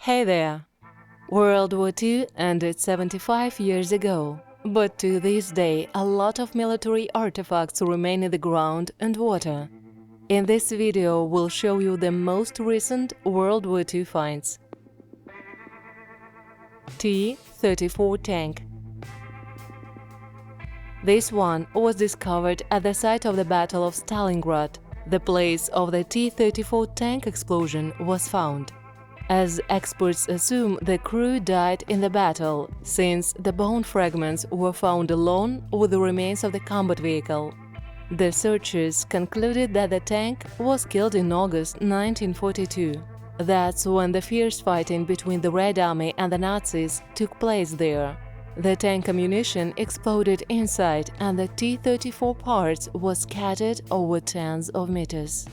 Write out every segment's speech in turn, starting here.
Hey there! World War II ended 75 years ago, but to this day a lot of military artifacts remain in the ground and water. In this video we'll show you the most recent World War II finds. T-34 tank. This one was discovered at the site of the Battle of Stalingrad. The place of the T-34 tank explosion was found. As experts assume the crew died in the battle, since the bone fragments were found along with the remains of the combat vehicle. The searchers concluded that the tank was killed in August 1942. That's when the fierce fighting between the Red Army and the Nazis took place there. The tank ammunition exploded inside and the T-34 parts were scattered over tens of meters.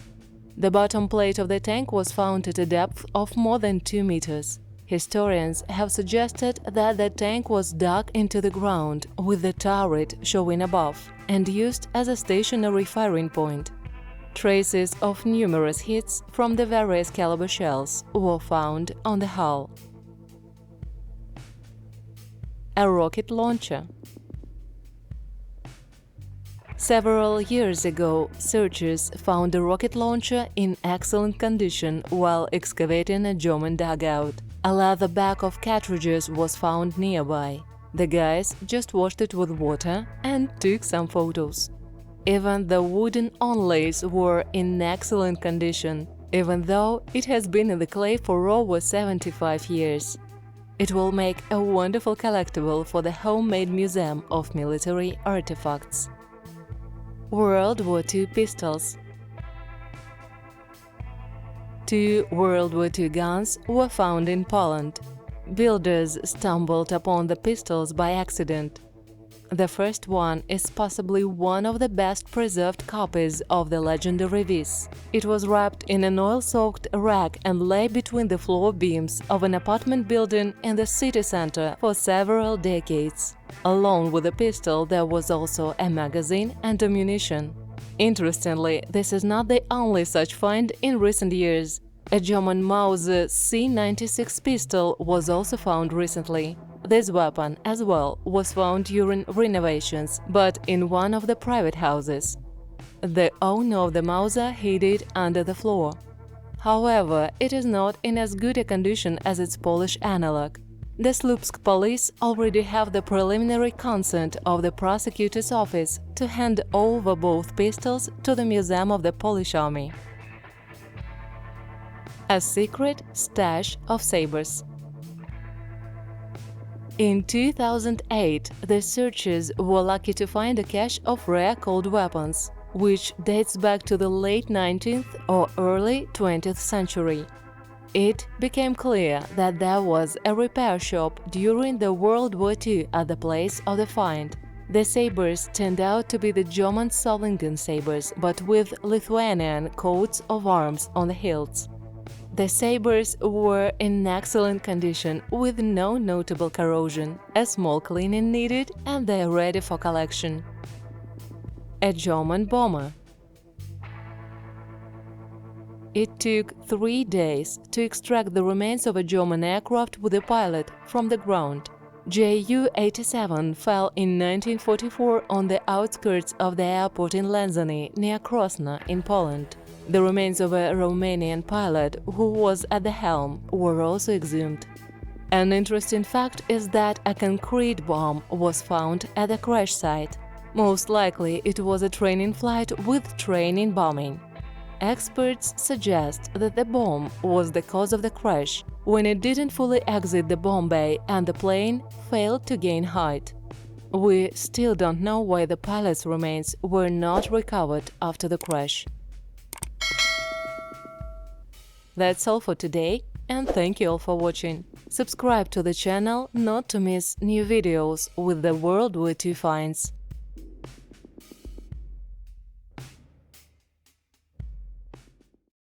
The bottom plate of the tank was found at a depth of more than 2 meters. Historians have suggested that the tank was dug into the ground, with the turret showing above, and used as a stationary firing point. Traces of numerous hits from the various caliber shells were found on the hull. A rocket launcher. Several years ago, searchers found a rocket launcher in excellent condition while excavating a German dugout. A leather bag of cartridges was found nearby. The guys just washed it with water and took some photos. Even the wooden onlays were in excellent condition, even though it has been in the clay for over 75 years. It will make a wonderful collectible for the homemade museum of military artifacts. World War II pistols. 2 World War II guns were found in Poland. Builders stumbled upon the pistols by accident. The first one is possibly one of the best preserved copies of the legendary Vis. It was wrapped in an oil-soaked rag and lay between the floor beams of an apartment building in the city center for several decades. Along with the pistol, there was also a magazine and ammunition. Interestingly, this is not the only such find in recent years. A German Mauser C96 pistol was also found recently. This weapon, as well, was found during renovations, but in one of the private houses. The owner of the Mauser hid it under the floor. However, it is not in as good a condition as its Polish analog. The Słupsk police already have the preliminary consent of the prosecutor's office to hand over both pistols to the Museum of the Polish Army. A secret stash of sabers. In 2008, the searchers were lucky to find a cache of rare cold weapons, which dates back to the late 19th or early 20th century. It became clear that there was a repair shop during the World War II at the place of the find. The sabers turned out to be the German Solingen sabers, but with Lithuanian coats of arms on the hilts. The sabers were in excellent condition, with no notable corrosion, a small cleaning needed, and they are ready for collection. A German bomber. It took 3 days to extract the remains of a German aircraft with a pilot from the ground. Ju-87 fell in 1944 on the outskirts of the airport in Lędziny, near Krosno, in Poland. The remains of a Romanian pilot who was at the helm were also exhumed. An interesting fact is that a concrete bomb was found at the crash site. Most likely it was a training flight with training bombing. Experts suggest that the bomb was the cause of the crash when it didn't fully exit the bomb bay and the plane failed to gain height. We still don't know why the pilot's remains were not recovered after the crash. That's all for today, and thank you all for watching. Subscribe to the channel not to miss new videos with the World War II finds.